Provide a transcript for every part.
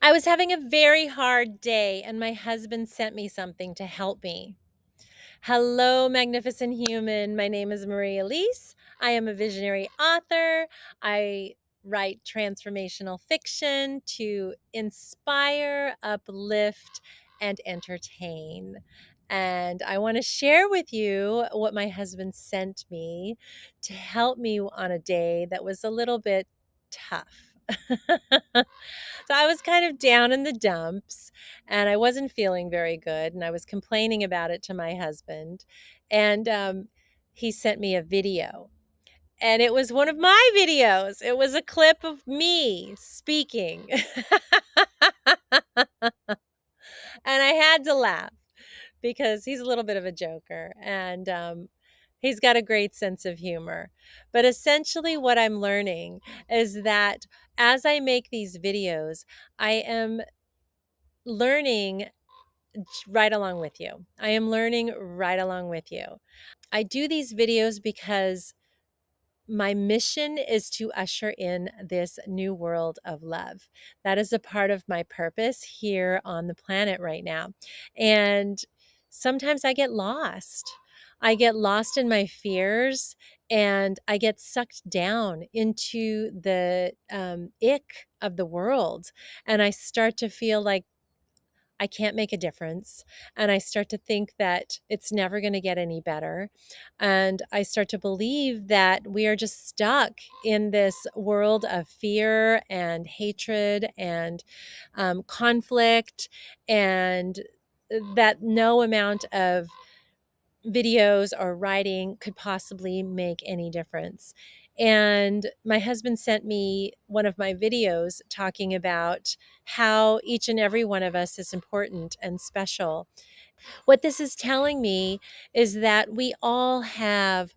I was having a very hard day, and my husband sent me something to help me. Hello, magnificent human. My name is Elyse. I am a visionary author. I write transformational fiction to inspire, uplift, and entertain. And I want to share with you what my husband sent me to help me on a day that was a little bit tough. So I was kind of down in the dumps and I wasn't feeling very good. And I was complaining about it to my husband. And he sent me a video. And it was one of my videos. It was a clip of me speaking. And I had to laugh because he's a little bit of a joker. And he's got a great sense of humor. But essentially, what I'm learning is that as I make these videos, I am learning right along with you. I am learning right along with you. I do these videos because my mission is to usher in this new world of love. That is a part of my purpose here on the planet right now. And sometimes I get lost. I get lost in my fears and I get sucked down into the ick of the world. And I start to feel like I can't make a difference. And I start to think that it's never going to get any better. And I start to believe that we are just stuck in this world of fear and hatred and conflict, and that no amount of videos or writing could possibly make any difference. And my husband sent me one of my videos talking about how each and every one of us is important and special. What this is telling me is that we all have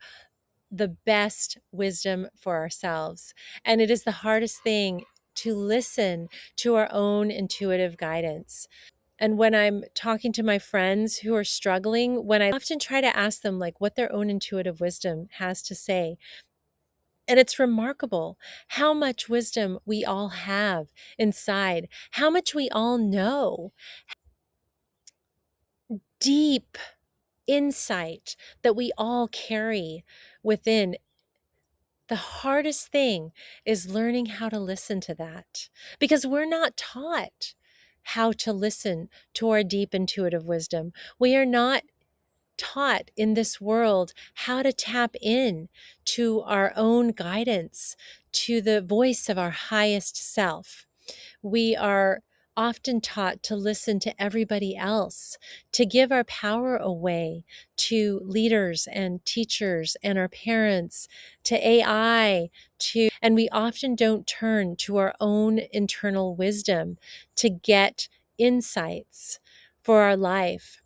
the best wisdom for ourselves. And it is the hardest thing to listen to our own intuitive guidance. And when I'm talking to my friends who are struggling, when I often try to ask them like what their own intuitive wisdom has to say. And it's remarkable how much wisdom we all have inside, how much we all know, deep insight that we all carry within. The hardest thing is learning how to listen to that because we're not taught how to listen to our deep intuitive wisdom. We are not taught in this world how to tap in to our own guidance, to the voice of our highest self. We are often taught to listen to everybody else, to give our power away to leaders and teachers and our parents, to AI, and we often don't turn to our own internal wisdom to get insights for our life.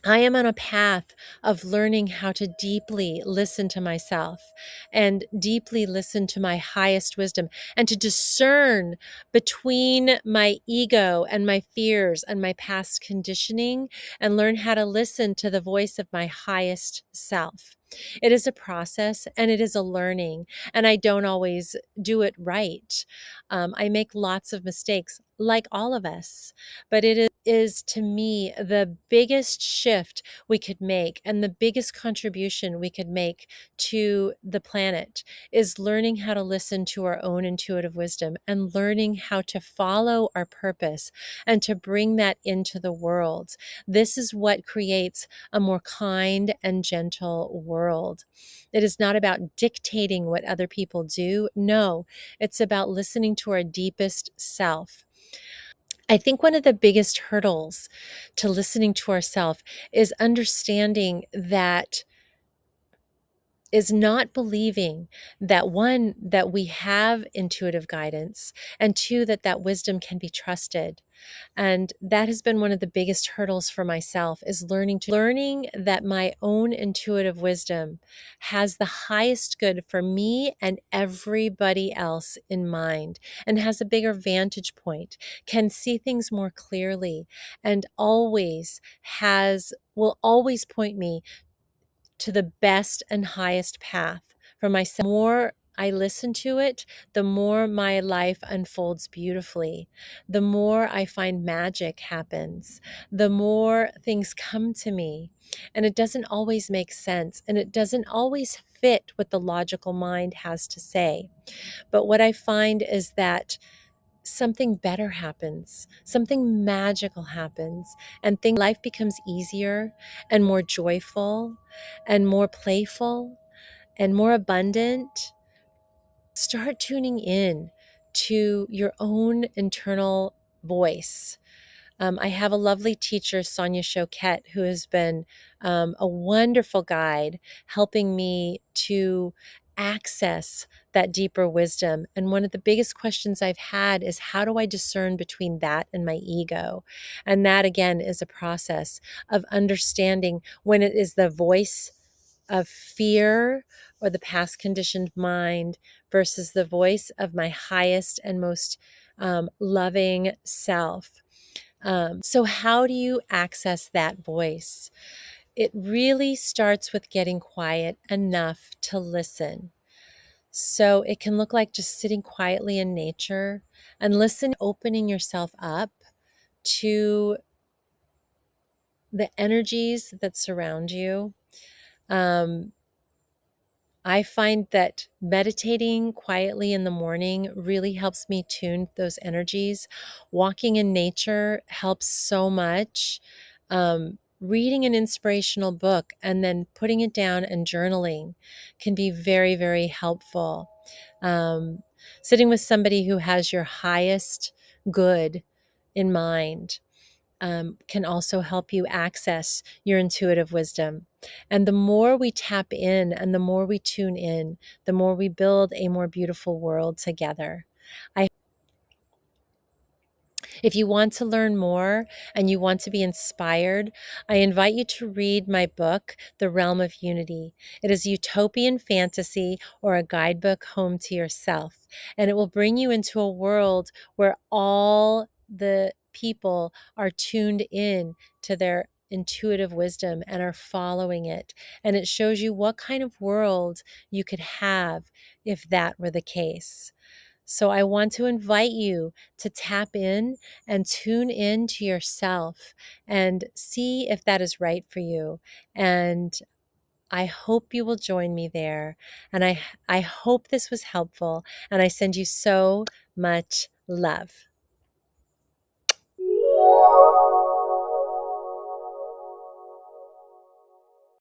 I am on a path of learning how to deeply listen to myself and deeply listen to my highest wisdom and to discern between my ego and my fears and my past conditioning and learn how to listen to the voice of my highest self. It is a process and it is a learning, and I don't always do it right. I make lots of mistakes, like all of us, but it is to me the biggest shift we could make and the biggest contribution we could make to the planet is learning how to listen to our own intuitive wisdom and learning how to follow our purpose and to bring that into the world. This is what creates a more kind and gentle world. It is not about dictating what other people do. No, it's about listening to our deepest self. I think one of the biggest hurdles to listening to ourselves is understanding that is not believing that one, that we have intuitive guidance, and two, that that wisdom can be trusted. And that has been one of the biggest hurdles for myself, is learning that my own intuitive wisdom has the highest good for me and everybody else in mind, and has a bigger vantage point, can see things more clearly, and will always point me to the best and highest path for myself, more I listen to it, the more my life unfolds beautifully, the more I find magic happens, the more things come to me. And it doesn't always make sense, and it doesn't always fit what the logical mind has to say. But what I find is that something better happens, something magical happens, and life becomes easier and more joyful and more playful and more abundant. Start tuning in to your own internal voice. I have a lovely teacher, Sonia Choquette, who has been a wonderful guide, helping me to access that deeper wisdom. And one of the biggest questions I've had is, how do I discern between that and my ego? And that, again, is a process of understanding when it is the voice of fear or the past conditioned mind versus the voice of my highest and most loving self. So, how do you access that voice? It really starts with getting quiet enough to listen. So, it can look like just sitting quietly in nature and listen, opening yourself up to the energies that surround you. I find that meditating quietly in the morning really helps me tune those energies. Walking in nature helps so much. Reading an inspirational book and then putting it down and journaling can be very, very helpful. Um, Sitting with somebody who has your highest good in mind can also help you access your intuitive wisdom. And the more we tap in and the more we tune in, the more we build a more beautiful world together. If you want to learn more and you want to be inspired, I invite you to read my book, The Realm of Unity. It is utopian fantasy or a guidebook home to yourself, and it will bring you into a world where all the people are tuned in to their intuitive wisdom and are following it. And it shows you what kind of world you could have if that were the case. So I want to invite you to tap in and tune in to yourself and see if that is right for you. And I hope you will join me there. And I hope this was helpful. And I send you so much love.